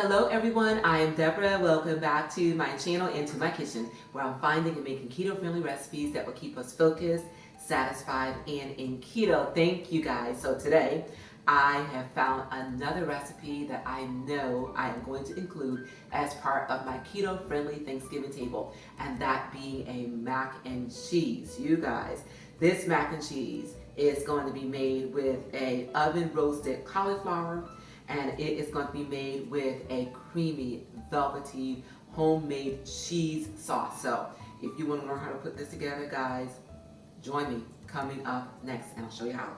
Hello everyone, I am Deborah. Welcome back to my channel and to my kitchen, where I'm finding and making keto-friendly recipes that will keep us focused, satisfied, and in keto. Thank you guys. So today, I have found another recipe that I know I am going to include as part of my keto-friendly Thanksgiving table, and that being a mac and cheese. You guys, this mac and cheese is going to be made with a oven roasted cauliflower, and it is going to be made with a creamy, velvety, homemade cheese sauce. So if you want to learn how to put this together, guys, join me coming up next, and I'll show you how.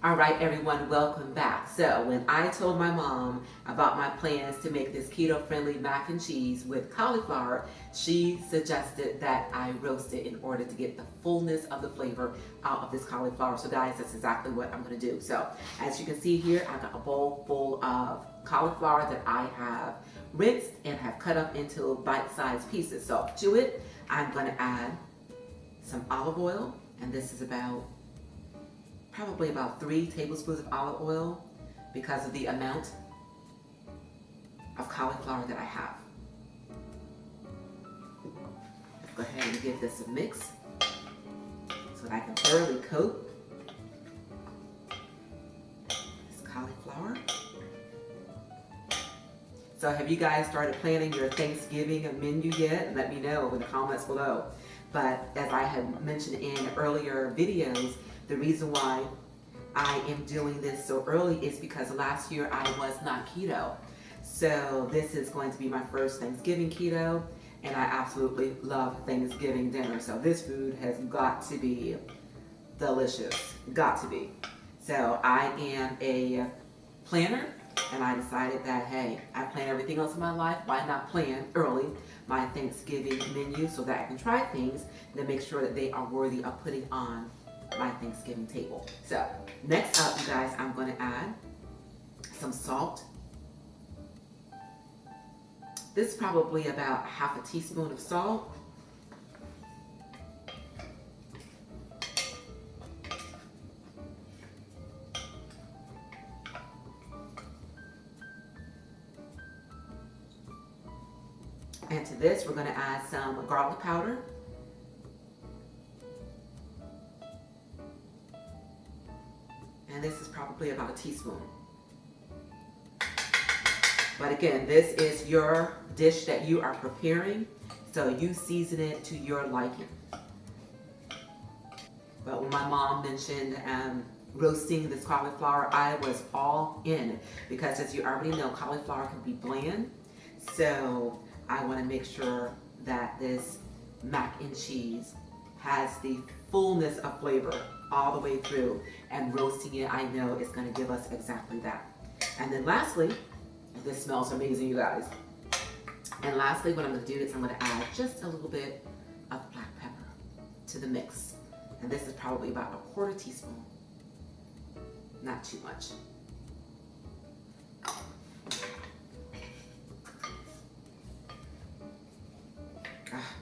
All right, everyone, welcome back. So when I told my mom about my plans to make this keto-friendly mac and cheese with cauliflower, she suggested that I roast it in order to get the fullness of the flavor out of this cauliflower. So guys, that's exactly what I'm gonna do. So as you can see here, I got a bowl full of cauliflower that I have rinsed and have cut up into bite-sized pieces. So to it, I'm gonna add some olive oil, and this is probably about 3 tablespoons of olive oil because of the amount of cauliflower that I have. Let's go ahead and give this a mix so that I can thoroughly coat this cauliflower. So have you guys started planning your Thanksgiving menu yet? Let me know in the comments below. But as I had mentioned in earlier videos, the reason why I am doing this so early is because last year I was not keto. So this is going to be my first Thanksgiving keto, and I absolutely love Thanksgiving dinner. So this food has got to be delicious, got to be. So I am a planner, and I decided that, hey, I plan everything else in my life, why not plan early my Thanksgiving menu so that I can try things and make sure that they are worthy of putting on my Thanksgiving table. So next up, you guys, I'm going to add some salt. This is probably about half a teaspoon of salt. And to this, we're going to add some garlic powder. And this is probably about a teaspoon. But again, this is your dish that you are preparing, so you season it to your liking. But when my mom mentioned roasting this cauliflower, I was all in, because as you already know, cauliflower can be bland. So I want to make sure that this mac and cheese has the fullness of flavor all the way through, and roasting it, I know, is going to give us exactly that. And then lastly, this smells amazing, you guys. And lastly, what I'm going to do is I'm going to add just a little bit of black pepper to the mix. And this is probably about a quarter teaspoon, not too much.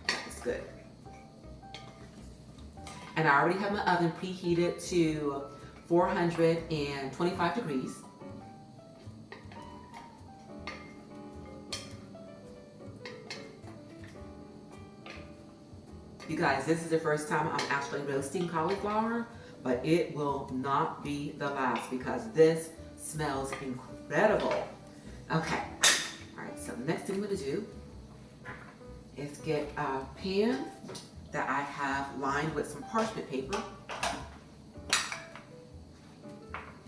That's good. And I already have my oven preheated to 425 degrees. You guys, this is the first time I'm actually roasting cauliflower, but it will not be the last, because this smells incredible. Okay, all right, so the next thing I'm gonna do is get a pan that I have lined with some parchment paper,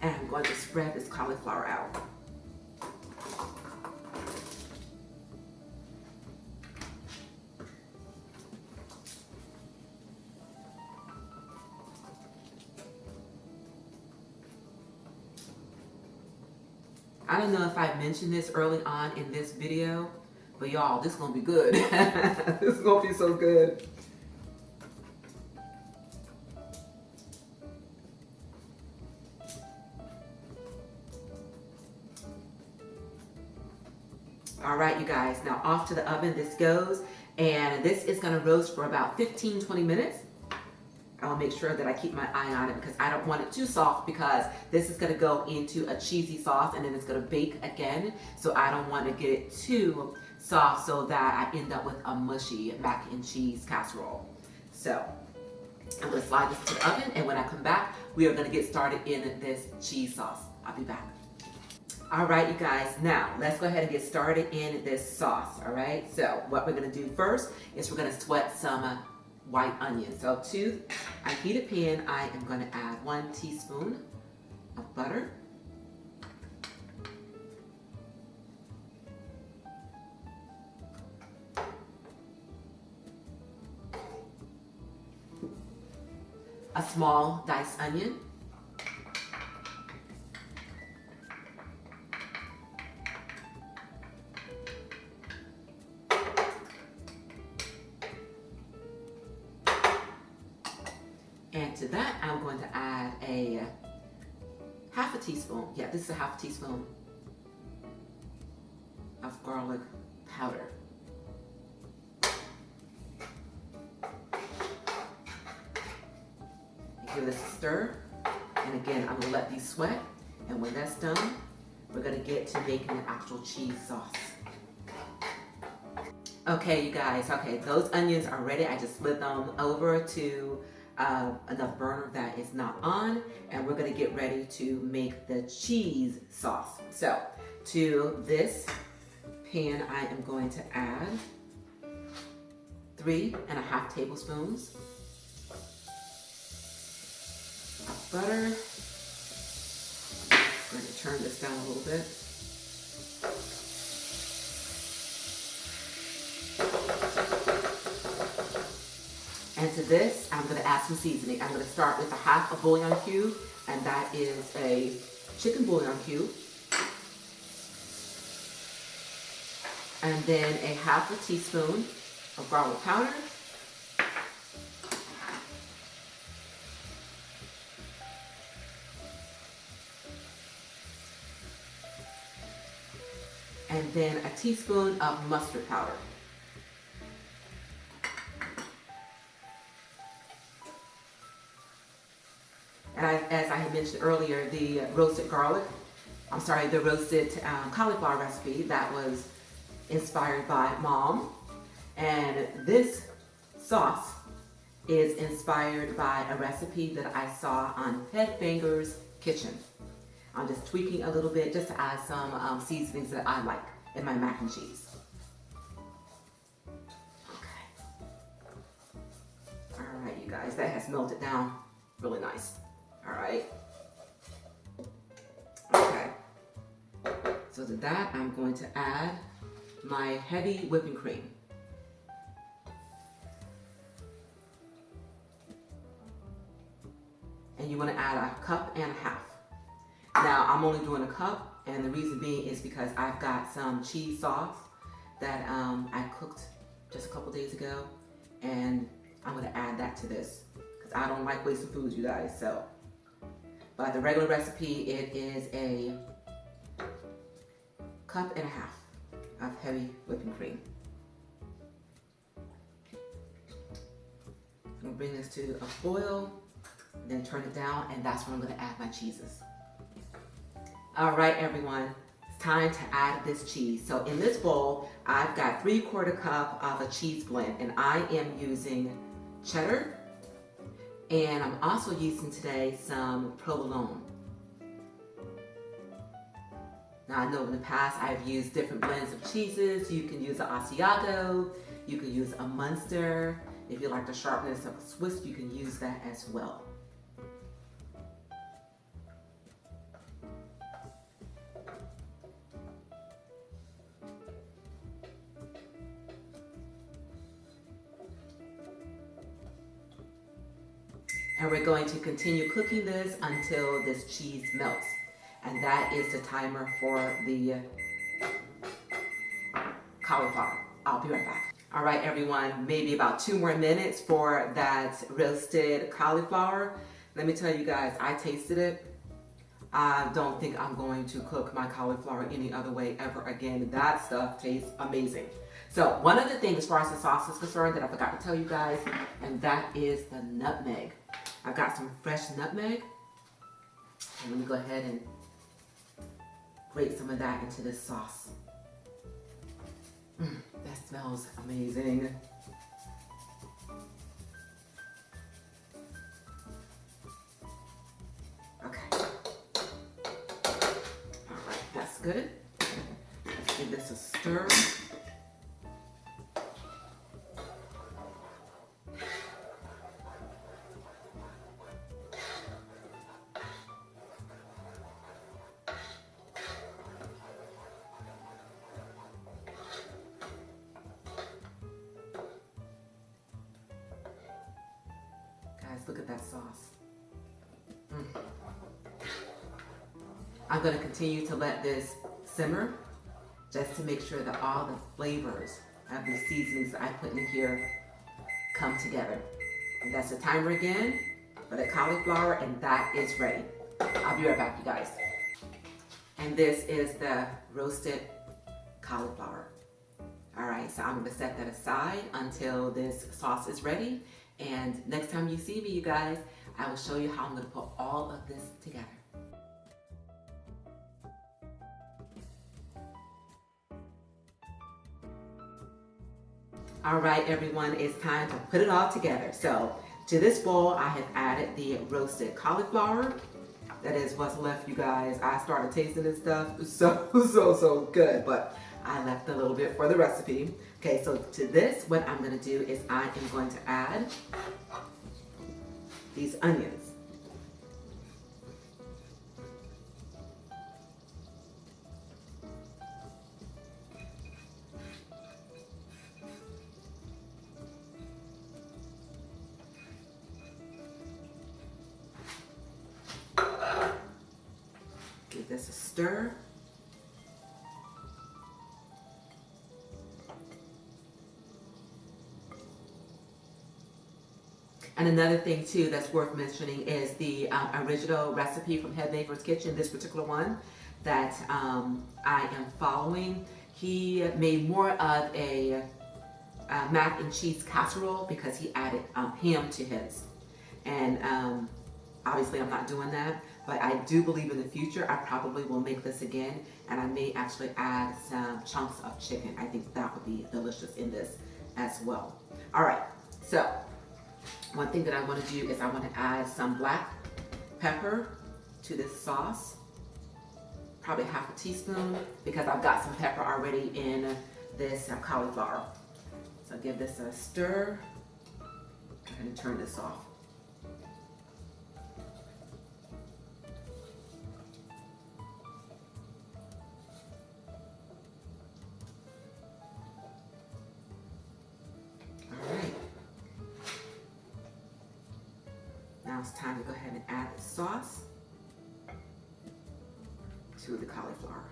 and I'm going to spread this cauliflower out. I don't know if I mentioned this early on in this video, but y'all, this is gonna be good. This is gonna be so good. All right, you guys, now off to the oven this goes, And this is gonna roast for about 15-20 minutes. I'll make sure that I keep my eye on it because I don't want it too soft, because this is gonna go into a cheesy sauce and then it's gonna bake again. So I don't want to get it too soft so that I end up with a mushy mac and cheese casserole. So I'm gonna slide this to the oven, and when I come back, we are gonna get started in this cheese sauce. I'll be back. All right, you guys, now let's go ahead and get started in this sauce, all right? So what we're gonna do first is we're gonna sweat some white onions. So to a heated pan, I am gonna add 1 teaspoon of butter. A small diced onion. And to that, I'm going to add a half a teaspoon. Yeah, this is a half a teaspoon of garlic powder. Give this a stir. And again, I'm gonna let these sweat. And when that's done, we're gonna get to making the actual cheese sauce. Okay, you guys, okay, those onions are ready. I just slid them over to another burner that is not on, and we're gonna get ready to make the cheese sauce. So to this pan, I am going to add 3.5 tablespoons of butter. I'm going to turn this down a little bit. And to this, I'm going to add some seasoning. I'm going to start with a half a bouillon cube, and that is a chicken bouillon cube. And then a half a teaspoon of garlic powder. And then a teaspoon of mustard powder. And as I had mentioned earlier, the roasted cauliflower recipe that was inspired by Mom. And this sauce is inspired by a recipe that I saw on Headbanger's Kitchen. I'm just tweaking a little bit just to add some seasonings that I like in my mac and cheese. Okay. All right, you guys, that has melted down really nice. All right. Okay. So to that, I'm going to add my heavy whipping cream. And you want to add 1.5 cups. Now, I'm only doing 1 cup, and the reason being is because I've got some cheese sauce that I cooked just a couple days ago, and I'm going to add that to this because I don't like wasting food, you guys. So, by the regular recipe, it is 1.5 cups of heavy whipping cream. I'm going to bring this to a boil, then turn it down, and that's when I'm going to add my cheeses. All right, everyone, it's time to add this cheese. So in this bowl, I've got 3/4 cup of a cheese blend, and I am using cheddar, and I'm also using today some provolone. Now I know in the past I've used different blends of cheeses. You can use an Asiago, you can use a Munster. If you like the sharpness of a Swiss, you can use that as well. And we're going to continue cooking this until this cheese melts. And that is the timer for the cauliflower. I'll be right back. All right, everyone, maybe about 2 more minutes for that roasted cauliflower. Let me tell you guys, I tasted it. I don't think I'm going to cook my cauliflower any other way ever again. That stuff tastes amazing. So one other thing as far as the sauce is concerned that I forgot to tell you guys, and that is the nutmeg. I've got some fresh nutmeg. And let me go ahead and grate some of that into this sauce. That smells amazing. Okay. All right, that's good. Let's give this a stir. Guys, look at that sauce. I'm going to continue to let this simmer just to make sure that all the flavors of these seasonings that I put in here come together. And that's the timer again for the cauliflower, and that is ready. I'll be right back, you guys. And this is the roasted cauliflower. All right, so I'm going to set that aside until this sauce is ready. And next time you see me, you guys, I will show you how I'm going to put all of this together. All right, everyone, it's time to put it all together. So to this bowl, I have added the roasted cauliflower. That is what's left, you guys. I started tasting this stuff. So good, but I left a little bit for the recipe. Okay, so to this, what I'm gonna do is I am going to add these onions. Give this a stir. And another thing too that's worth mentioning is the original recipe from Headmaker's Kitchen, this particular one that I am following. He made more of a mac and cheese casserole because he added ham to his. And obviously I'm not doing that, but I do believe in the future I probably will make this again, and I may actually add some chunks of chicken. I think that would be delicious in this as well. All right, so one thing that I want to do is I want to add some black pepper to this sauce, probably half a teaspoon, because I've got some pepper already in this cauliflower. So give this a stir. Go ahead and turn this off. Now it's time to go ahead and add the sauce to the cauliflower.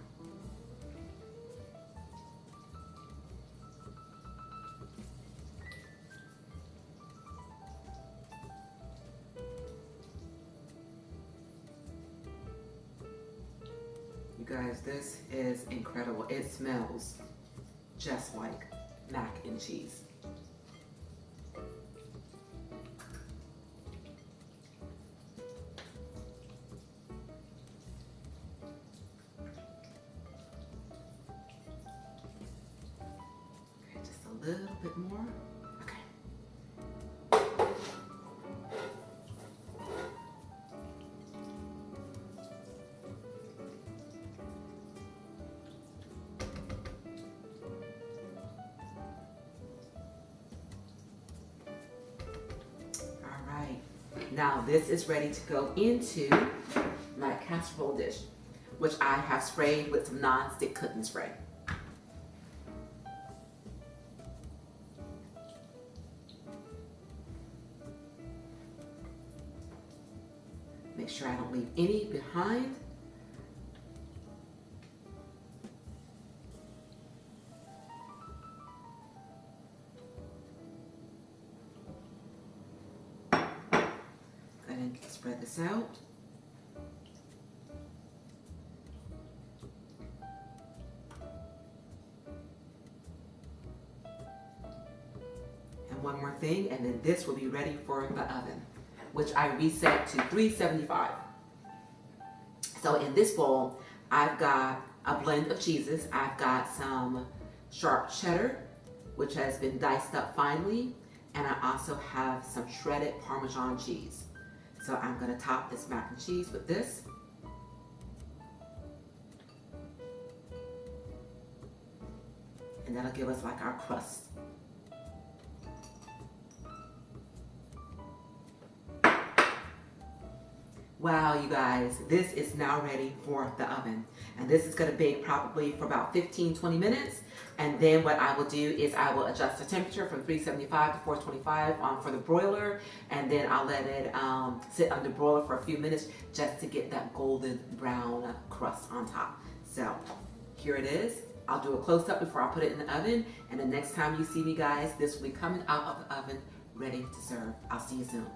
You guys, this is incredible. It smells just like mac and cheese. A little bit more. Okay. All right. Now this is ready to go into my casserole dish, which I have sprayed with some non-stick cooking spray. Make sure I don't leave any behind. Go ahead and spread this out. thing, and then this will be ready for the oven, which I reset to 375. So in this bowl, I've got a blend of cheeses. I've got some sharp cheddar, which has been diced up finely, and I also have some shredded Parmesan cheese. So I'm gonna top this mac and cheese with this. And that'll give us like our crust. Wow, you guys, this is now ready for the oven. And this is gonna bake probably for about 15-20 minutes. And then what I will do is I will adjust the temperature from 375 to 425 for the broiler. And then I'll let it sit under broiler for a few minutes just to get that golden brown crust on top. So here it is. I'll do a close-up before I put it in the oven. And the next time you see me, guys, this will be coming out of the oven ready to serve. I'll see you soon.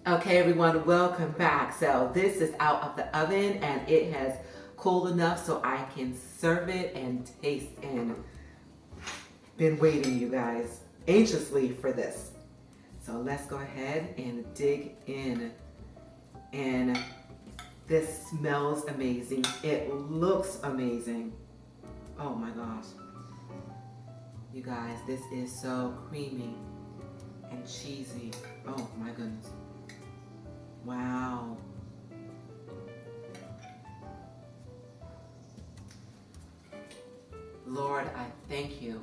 Okay, everyone, welcome back. So this is out of the oven and it has cooled enough so I can serve it and taste, and been waiting, you guys, anxiously for this. So let's go ahead and dig in. And this smells amazing. It looks amazing. Oh my gosh. You guys, this is so creamy and cheesy. Oh my goodness. Wow. Lord, I thank you.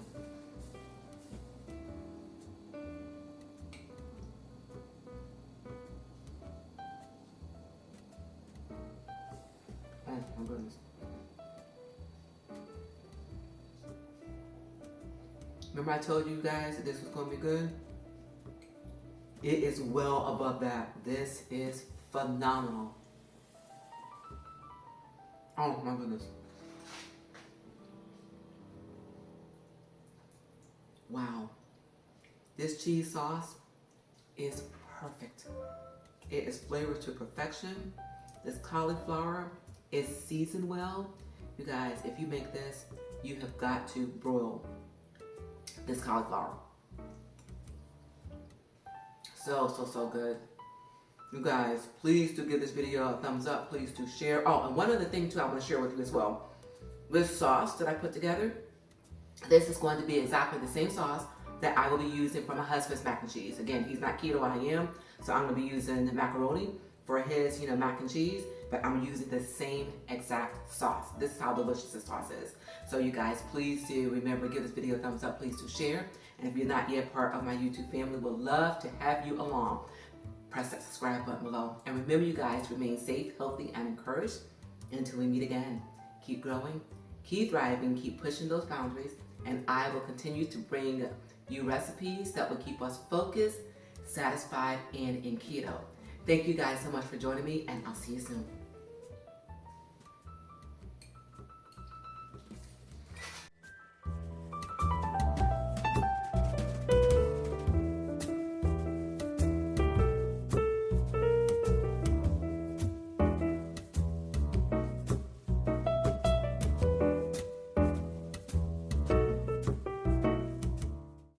Oh my goodness. Remember I told you guys that this was going to be good? It is well above that. This is phenomenal. Oh my goodness. Wow. This cheese sauce is perfect. It is flavored to perfection. This cauliflower is seasoned well. You guys, if you make this, you have got to broil this cauliflower. So good. You guys, please do give this video a thumbs up. Please do share. Oh, and one other thing too I want to share with you as well. This sauce that I put together, this is going to be exactly the same sauce that I will be using for my husband's mac and cheese. Again, he's not keto, I am. So I'm going to be using the macaroni for his, mac and cheese. But I'm using the same exact sauce. This is how delicious this sauce is. So you guys, please do remember, give this video a thumbs up. Please do share. And if you're not yet part of my YouTube family, would love to have you along. Press that subscribe button below. And remember, you guys, remain safe, healthy, and encouraged until we meet again. Keep growing, keep thriving, keep pushing those boundaries. And I will continue to bring you recipes that will keep us focused, satisfied, and in keto. Thank you guys so much for joining me, and I'll see you soon.